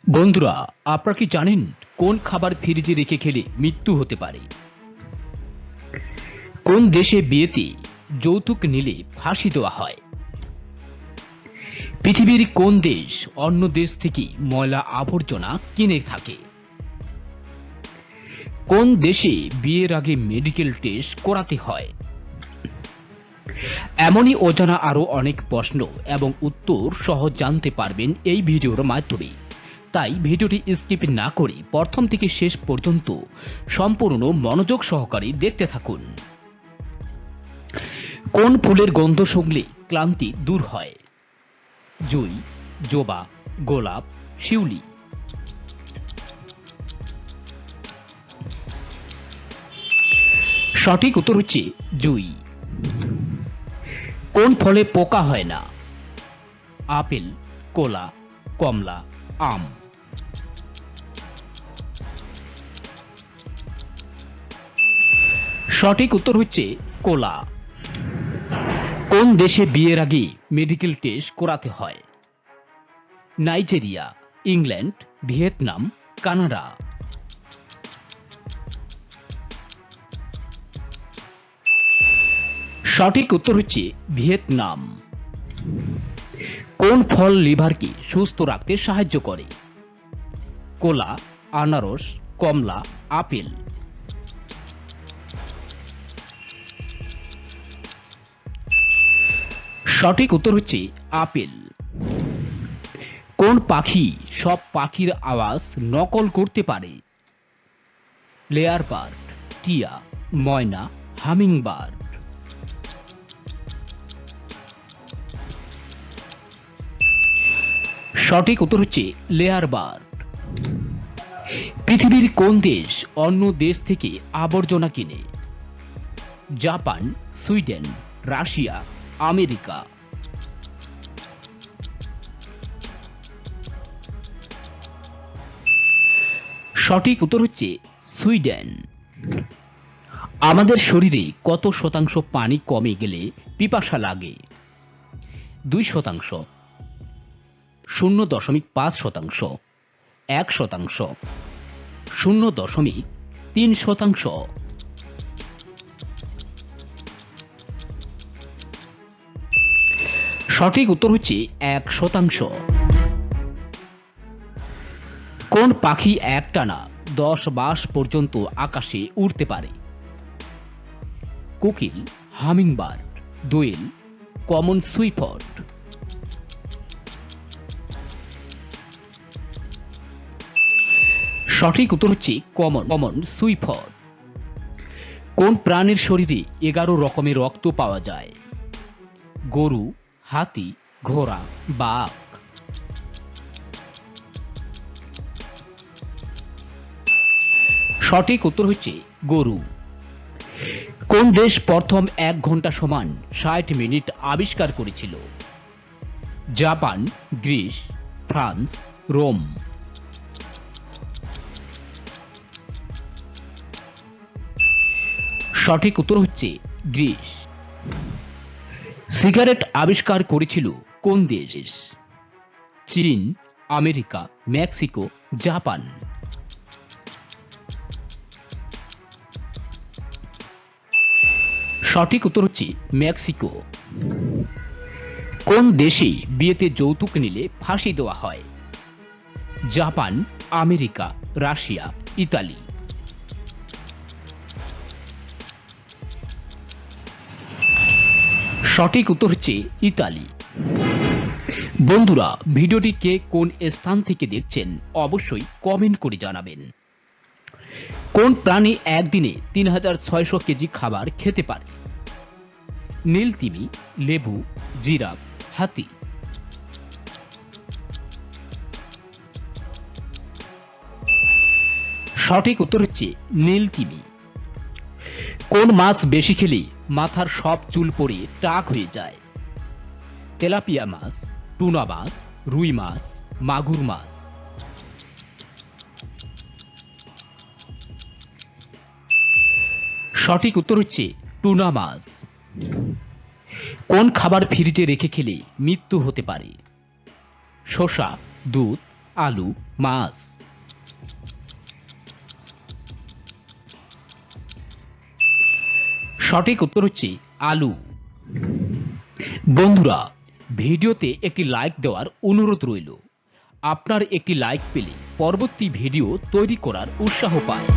বন্ধুরা, আপনারা কি জানেন কোন খাবার ফ্রিজে রেখে খেলে মৃত্যু হতে পারে? কোন দেশে বিয়েতে যৌতুক নিলে ফাঁসি দেওয়া হয়? পৃথিবীর কোন দেশ অন্য দেশ থেকে ময়লা আবর্জনা কিনে থাকে? কোন দেশে বিয়ের আগে মেডিকেল টেস্ট করাতে হয়? এমনই অজানা আরো অনেক প্রশ্ন এবং উত্তর সহজ জানতে পারবেন এই ভিডিওর মাধ্যমে। তাই ভিডিওটি স্কিপ না করে প্রথম থেকে শেষ পর্যন্ত সম্পূর্ণ মনোযোগ সহকারে দেখতে থাকুন। কোন ফুলের গন্ধ শুঁকলে ক্লান্তি দূর হয়? জুঁই, জবা, গোলাপ, শিউলি। সঠিক উত্তর হচ্ছে জুঁই। কোন ফলে পোকা হয় না? আপেল, কলা, কমলা, আম। সঠিক উত্তর হচ্ছে কলা। কোন দেশে বিয়ের আগে মেডিকেল টেস্ট করাতে হয়? Nigeria, England, Vietnam, Canada. সঠিক উত্তর হচ্ছে ভিয়েতনাম। কোন ফল লিভারকে সুস্থ রাখতে সাহায্য করে? কলা, আনারস, কমলা, আপেল। সঠিক উত্তর হচ্ছে আপেল। কোন পাখি সব পাখির আওয়াজ নকল করতে পারে? লেয়ার বার্ড, টিয়া, ময়না, হামিং বার্ড। সঠিক উত্তর হচ্ছে লেয়ার বার্ড। পৃথিবীর কোন দেশ অন্য দেশ থেকে আবর্জনা কিনে? Japan, Sweden, Russia, America. সঠিক উত্তর হচ্ছে সুইডেন। আমাদের শরীরে কত শতাংশ পানি কমে গেলে পিপাসা লাগে? 2%, 0.5%, 1%, 0.3%। সঠিক উত্তর হচ্ছে 1%। কোন পাখি একটানা 10 মাস পর্যন্ত আকাশে উড়তে পারে? কোকিল, হামিংবার্ড, দোয়েল, কমন সুইফট। সঠিক উত্তর হচ্ছে কমন সুইফট। কোন প্রাণীর শরীরে 11 রকমের রক্ত পাওয়া যায়? গরু, হাতি, ঘোড়া, বাঘ। সঠিক উত্তর হচ্ছে গরু। কোন দেশ প্রথম 1 ঘন্টা সমান 60 মিনিট আবিষ্কার করেছিল? Japan, Greece, France, Rome. সঠিক উত্তর হচ্ছে গ্রিস। সিগারেট আবিষ্কার করেছিল কোন দেশ? চীন, আমেরিকা, মেক্সিকো, জাপান। সঠিক উত্তর হচ্ছে মেক্সিকো। কোন দেশে বিয়েতে যৌতুক নিলে ফাঁসি দেওয়া হয়? Japan, America, Russia, Italy. সঠিক উত্তর হচ্ছে ইতালি। বন্ধুরা, ভিডিওটি কে কোন স্থান থেকে দেখছেন অবশ্যই কমেন্ট করে জানাবেন। কোন প্রাণী একদিনে 3600 কেজি খাবার খেতে পারে? নীল তিমি, লেবু, জিরাফ, হাতি। সঠিক উত্তর হচ্ছে নীল তিমি। কোন মাছ বেশি খেলে মাথার সব চুল পড়ে টাক হয়ে যায়? তেলাপিয়া মাছ, টুনা মাছ, রুই মাছ, মাগুর মাছ। সঠিক উত্তর হচ্ছে টুনা মাছ। কোন খাবার ফ্রিজে রেখে খেলে মৃত্যু হতে পারে? শসা, দুধ, আলু, মাছ? সঠিক উত্তর হচ্ছে আলু। বন্ধুরা, ভিডিওতে একটি লাইক দেওয়ার অনুরোধ রইল। আপনার একটি লাইক পেলে পরবর্তী ভিডিও তৈরি করার উৎসাহ পায়।